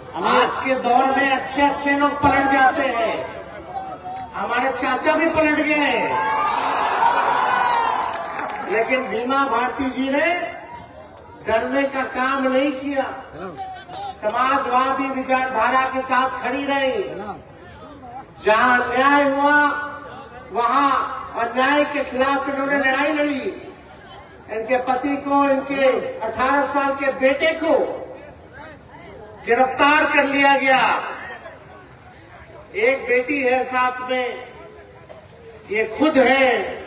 आज के दौर में अच्छे अच्छे लोग पलट जाते हैं। हमारे चाचा भी पलट गए, लेकिन बीमा भारती जी ने डरने का काम नहीं किया। समाजवादी विचारधारा के साथ खड़ी रही। जहां अन्याय हुआ वहां अन्याय के खिलाफ इन्होंने लड़ाई लड़ी। इनके पति को, इनके 18 साल के बेटे को गिरफ्तार कर लिया गया। एक बेटी है साथ में, ये खुद है।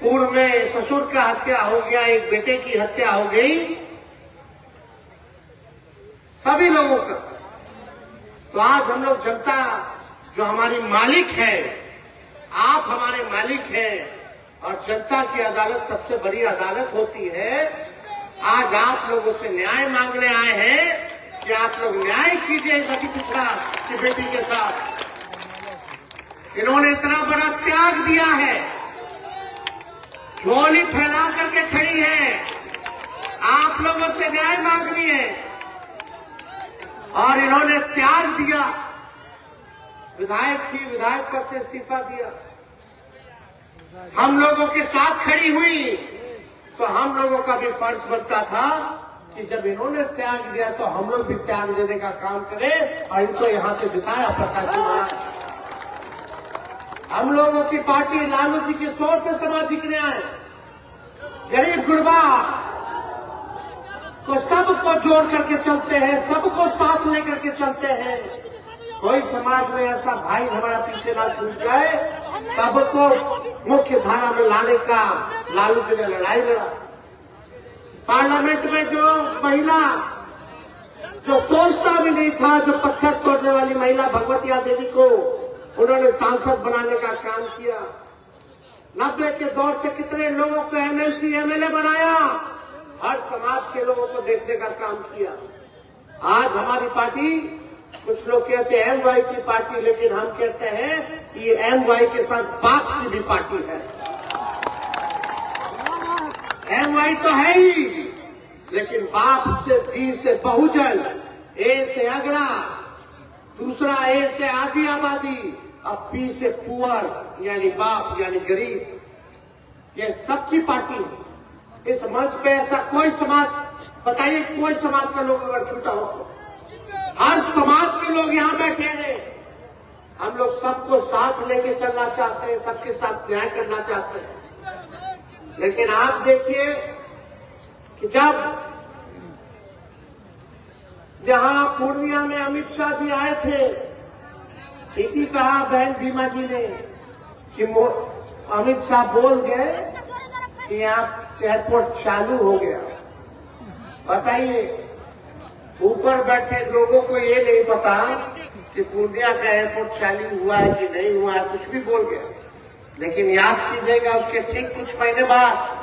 पूर्व में ससुर का हत्या हो गया, एक बेटे की हत्या हो गई, सभी लोगों का। तो आज हम लोग जनता जो हमारी मालिक है, आप हमारे मालिक हैं, और जनता की अदालत सबसे बड़ी अदालत होती है। आज आप लोगों से न्याय मांगने आए हैं कि आप लोग न्याय कीजिए इस अति पिछड़ा की बेटी के साथ। इन्होंने इतना बड़ा त्याग दिया है, झोली फैला करके खड़ी है, आप लोगों से न्याय मांगनी है, और इन्होंने त्याग दिया। विधायक थी, विधायक पद से इस्तीफा दिया। हम लोगों के साथ खड़ी हुई, तो हम लोगों का भी फर्ज बनता था कि जब इन्होंने त्याग दिया तो हम लोग भी त्याग देने का काम करें और इनको यहां से जिताया, प्रत्याशी बनाया। हम लोगों की पार्टी लालू जी की सोच से सामाजिक न्याय, गरीब गुरबा को सबको जोड़ करके चलते हैं, सबको साथ लेकर के चलते हैं। कोई समाज में ऐसा भाई हमारा पीछे ना छूट जाए। सबको मुख्य धारा में लाने का लालू जी ने लड़ाई लड़ा। पार्लियामेंट में जो महिला जो सोचता भी नहीं था, जो पत्थर तोड़ने वाली महिला भगवतिया देवी को उन्होंने सांसद बनाने का काम किया। 90 के दौर से कितने लोगों को एमएलसी एमएलए बनाया, हर समाज के लोगों को देखने का काम किया। आज हमारी पार्टी, कुछ लोग कहते हैं एमवाई की पार्टी, लेकिन हम कहते हैं ये एमवाई के साथ बाप की भी पार्टी है। एमवाई तो है ही, लेकिन बाप से बी से बहुजन, ए से अगड़ा, दूसरा ए से आधी आबादी, अब पी से पुअर यानी बाप यानी गरीब, ये सबकी पार्टी है। इस मंच पे ऐसा कोई समाज, बताइए कोई समाज का लोग अगर छूटा हो तो हर समाज के लोग यहां बैठे हैं। हम लोग सबको साथ लेके चलना चाहते हैं, सबके साथ न्याय करना चाहते हैं। लेकिन आप देखिए कि जहां पूर्णिया में अमित शाह जी आए थे, ठीक ही कहा बहन बीमा जी ने कि अमित शाह बोल गए कि यहाँ एयरपोर्ट चालू हो गया। बताइए, ऊपर बैठे लोगों को ये नहीं पता कि पूर्णिया का एयरपोर्ट चालू हुआ है कि नहीं हुआ है, कुछ भी बोल गया। लेकिन याद कीजिएगा, उसके ठीक कुछ महीने बाद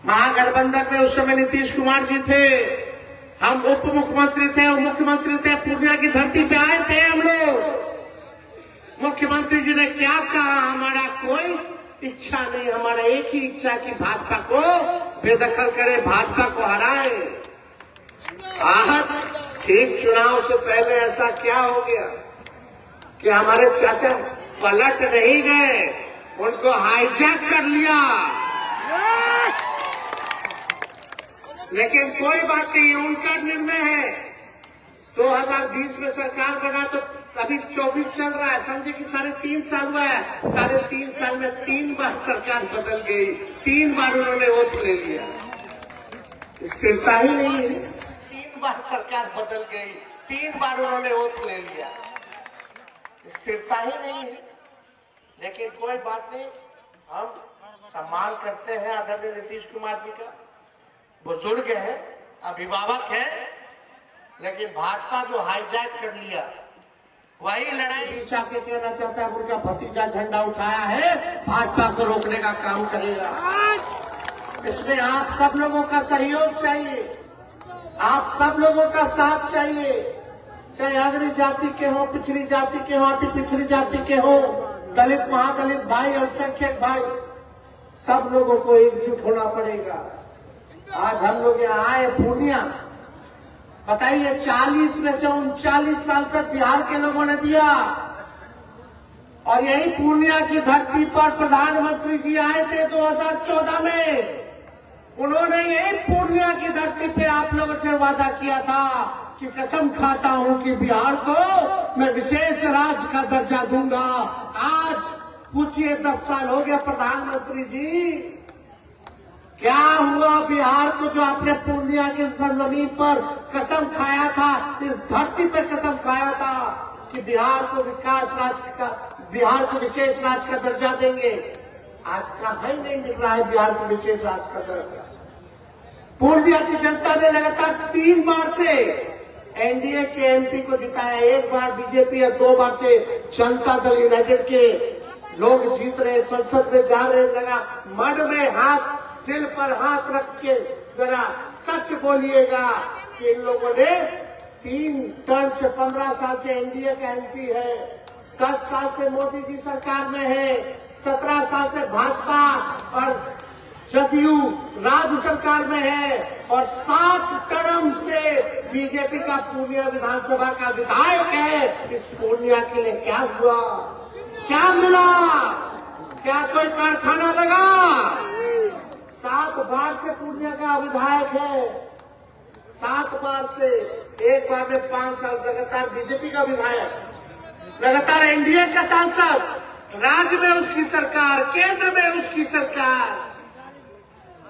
महागठबंधन में उस समय नीतीश कुमार जी थे, हम उप मुख्यमंत्री थे और मुख्यमंत्री थे। पूर्णिया की धरती पे आए थे हम लोग। मुख्यमंत्री जी ने क्या कहा, हमारा कोई इच्छा नहीं, हमारा एक ही इच्छा कि भाजपा को बेदखल करे, भाजपा को हराए। आज ठीक चुनाव से पहले ऐसा क्या हो गया कि हमारे चाचा पलट नहीं गए, उनको हाईजैक कर लिया। लेकिन कोई बात नहीं, उनका निर्णय है। 2020 में सरकार बना तो अभी 24 चल रहा है, समझे कि 3.5 साल हुआ है। 3.5 साल में 3 बार सरकार बदल गई, 3 बार उन्होंने वोट ले लिया। स्थिरता ही नहीं है। 3 बार सरकार बदल गई, 3 बार उन्होंने वोट ले लिया, स्थिरता ही नहीं है। लेकिन कोई बात नहीं, हम सम्मान करते हैं आदरणीय नीतीश कुमार जी का। बुजुर्ग है, अभिभावक है, लेकिन भाजपा जो हाईजैक कर लिया, वही लड़ाई पीछा के कहना चाहता है। उनका भतीजा झंडा उठाया है, भाजपा को रोकने का काम करेगा। इसमें आप सब लोगों का सहयोग चाहिए, आप सब लोगों का साथ चाहिए, चाहे अग्रणी जाति के हो, पिछड़ी जाति के हो, अति पिछड़ी जाति के हो, दलित महादलित भाई, अल्पसंख्यक भाई, सब लोगों को एकजुट होना पड़ेगा। आज हम लोग यहाँ आए पूर्णिया, बताइए, 40 में से 39 सांसद बिहार के लोगों ने दिया। और यही पूर्णिया की धरती पर प्रधानमंत्री जी आए थे 2014 में। उन्होंने यही पूर्णिया की धरती पे आप लोगों से वादा किया था कि कसम खाता हूं कि बिहार को मैं विशेष राज्य का दर्जा दूंगा। आज पूछिए, 10 साल हो गया प्रधानमंत्री जी, क्या हुआ बिहार को? जो आपने पूर्णिया के सरजमीन पर कसम खाया था, इस धरती पे कसम खाया था कि बिहार को विकास राज्य का, बिहार को विशेष राज्य का दर्जा देंगे, आज कहीं नहीं मिल रहा है बिहार को विशेष राज्य का दर्जा। पूर्णिया की जनता ने लगातार 3 बार से एनडीए के एमपी को जिताया, 1 बार बीजेपी और 2 बार से जनता दल यूनाइटेड के लोग जीत रहे, संसद में जा रहे। लगा मड में हाथ, दिल पर हाथ रख के जरा सच बोलिएगा कि इन लोगों ने 3 टर्म से 15 साल से एनडीए का एमपी है, 10 साल से मोदी जी सरकार में है, 17 साल से भाजपा और जदयू राज्य सरकार में है, और 7 टर्म से बीजेपी का पूर्णिया विधानसभा का विधायक है। इस पूर्णिया के लिए क्या हुआ? क्या मिला? क्या कोई कारखाना लगा? 7 बार से पूर्णिया का विधायक है, 7 बार से, 1 बार में 5 साल लगातार बीजेपी का विधायक, लगातार एनडीए का सांसद, राज्य में उसकी सरकार, केंद्र में उसकी सरकार।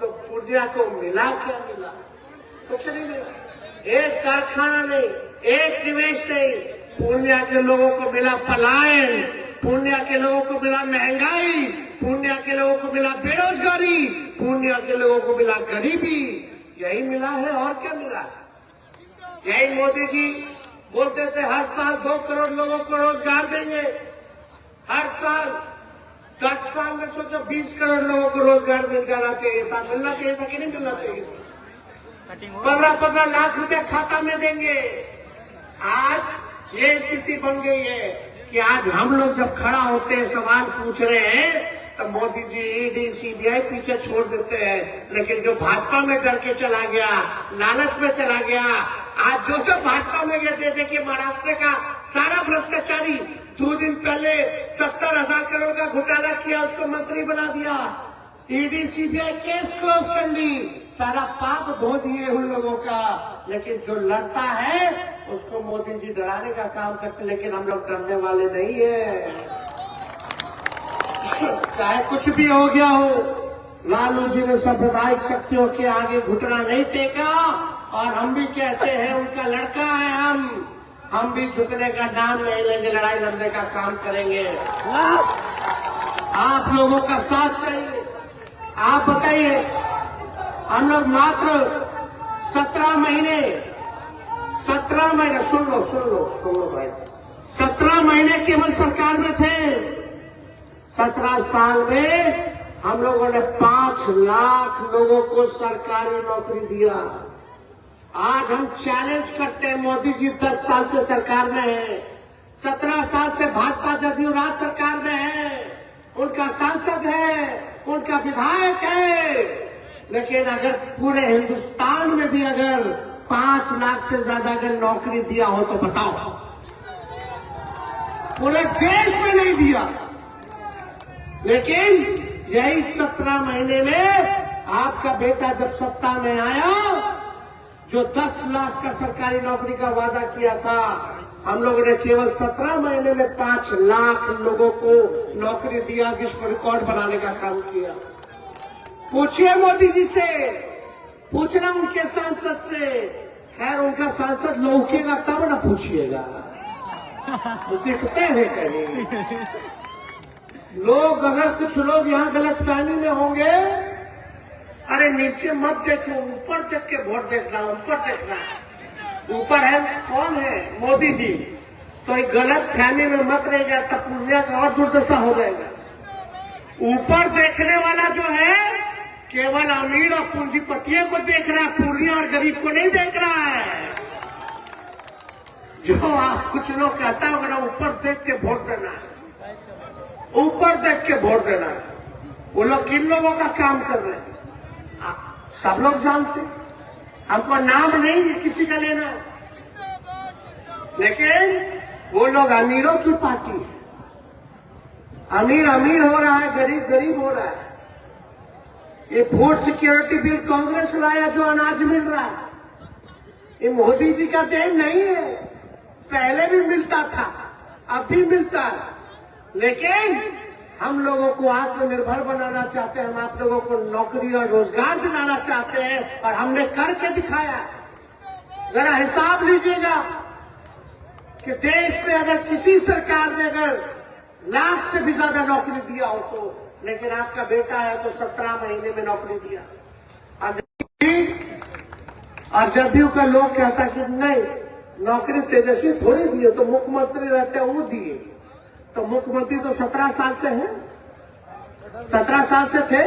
तो पूर्णिया को मिला क्या? मिला कुछ नहीं मिला। एक कारखाना नहीं, एक निवेश नहीं। पूर्णिया के लोगों को मिला पलायन, पूर्णिया के लोगों को मिला महंगाई, पूर्णिया के लोगों को मिला बेरोजगारी, पूर्णिया के लोगों को मिला गरीबी। यही मिला है, और क्या मिला? यही मोदी जी बोलते थे हर साल 2 करोड़ लोगों को रोजगार देंगे, हर साल। 10 साल में सोचो 20 करोड़ लोगों को रोजगार मिल जाना चाहिए था। मिलना चाहिए था कि नहीं मिलना चाहिए था? 15-15 लाख रुपए खाता में देंगे। आज ये स्थिति बन गई है कि आज हम लोग जब खड़ा होते हैं, सवाल पूछ रहे हैं, तो मोदी जी ईडी सीबीआई पीछे छोड़ देते हैं। लेकिन जो भाजपा में डर के चला गया, लालच में चला गया, आज जो भाजपा में गए, देखिए महाराष्ट्र का सारा भ्रष्टाचारी 2 दिन पहले 70,000 करोड़ का घोटाला किया, उसको मंत्री बना दिया। ईडी सीबीआई केस क्लोज कर ली, सारा पाप धो दिए उन लोगों का। लेकिन जो लड़ता है उसको मोदी जी डराने का काम करते, लेकिन हम लोग डरने वाले नहीं है। चाहे कुछ भी हो गया हो, लालू जी ने सांप्रदायिक शक्तियों के आगे घुटना नहीं टेका, और हम भी कहते हैं उनका लड़का है हम भी झुकने का नाम नहीं लेंगे, लड़ाई लड़ने का काम करेंगे। आप लोगों का साथ चाहिए। आप बताइए, हम लोग मात्र 17 महीने, सुन लो भाई, 17 महीने केवल सरकार में थे। 17 साल में हम लोगों ने 5 लाख लोगों को सरकारी नौकरी दिया। आज हम चैलेंज करते हैं, मोदी जी 10 साल से सरकार में है, 17 साल से भाजपा जदयू राज्य सरकार में है, उनका सांसद है, उनका विधायक है। लेकिन अगर पूरे हिंदुस्तान में भी अगर 5 लाख से ज्यादा अगर नौकरी दिया हो तो बताओ, पूरे देश में नहीं दिया। लेकिन यही 17 महीने में आपका बेटा जब सत्ता में आया, जो 10 लाख का सरकारी नौकरी का वादा किया था, हम लोगों ने केवल 17 महीने में 5 लाख लोगों को नौकरी दिया, विश्व रिकॉर्ड बनाने का काम किया। पूछिए मोदी जी से, पूछना उनके सांसद से। खैर उनका सांसद लौकेगा तब ना पूछिएगा, वो दिखते हैं कहीं लोग। अगर कुछ लोग यहाँ गलतफहमी में होंगे, अरे नीचे मत देखो, ऊपर देख के वोट देखना, ऊपर देखना। ऊपर है कौन है? मोदी जी। तो एक गलत फहमी में मत रहेगा, तब पूर्णिया का और दुर्दशा हो जाएगा। ऊपर देखने वाला जो है केवल अमीर और पूंजीपतियों को देख रहा है, पूर्णिया और गरीब को नहीं देख रहा है। जो आप कुछ लोग कहता होगा ना, ऊपर देख के वोट देना, ऊपर देख के वोट देना, वो लोग किन लोगों का काम कर रहे हैं सब लोग जानते। हमको नाम नहीं किसी का लेना। लेकिन वो लोग अमीरों की पार्टी है। अमीर अमीर हो रहा है, गरीब गरीब हो रहा है। ये फूड सिक्योरिटी बिल कांग्रेस लाया जो अनाज मिल रहा है, ये मोदी जी का देन नहीं है। पहले भी मिलता था, अब भी मिलता है, लेकिन हम लोगों को आत्मनिर्भर बनाना चाहते हैं। हम आप लोगों को नौकरी और रोजगार दिलाना चाहते हैं और हमने करके दिखाया। जरा हिसाब लीजिएगा कि देश में अगर किसी सरकार ने अगर लाख से भी ज्यादा नौकरी दिया हो तो, लेकिन आपका बेटा है तो 17 महीने में नौकरी दिया। और जदयू का लोग कहता कि नहीं, नौकरी तेजस्वी थोड़ी दिए, तो मुख्यमंत्री रहते हैं वो दिए। तो मुख्यमंत्री तो 17 साल से है, 17 साल से थे।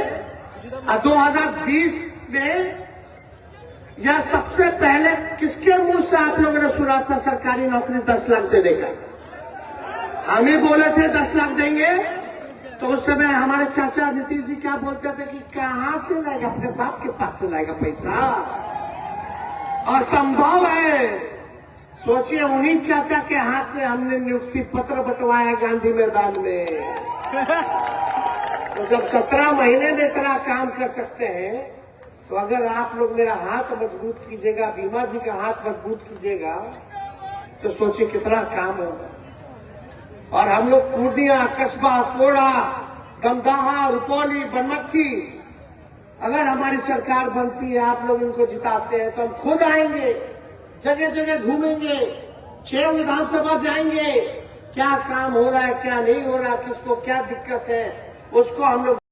और 2020 में यह सबसे पहले किसके मुंह से आप लोगों ने सुना था सरकारी नौकरी 10 लाख देने का? हम ही बोले थे 10 लाख देंगे। तो उस समय हमारे चाचा नीतीश जी क्या बोलते थे कि कहां से लाएगा, अपने बाप के पास से लाएगा पैसा। और संभव है, सोचिए उन्हीं चाचा के हाथ से हमने नियुक्ति पत्र बंटवाया गांधी मैदान में। तो जब 17 महीने में इतना काम कर सकते हैं, तो अगर आप लोग मेरा हाथ मजबूत कीजिएगा, बीमा जी का हाथ मजबूत कीजिएगा, तो सोचिए कितना काम होगा। और हम लोग पूर्णिया, कस्बा, कोड़ा, दमदाहा, रुपौली, बनमक्खी, अगर हमारी सरकार बनती है, आप लोग इनको जिताते हैं, तो हम खुद आएंगे, जगह जगह घूमेंगे, 6 विधानसभा जाएंगे, क्या काम हो रहा है, क्या नहीं हो रहा है, किसको क्या दिक्कत है, उसको हम लोग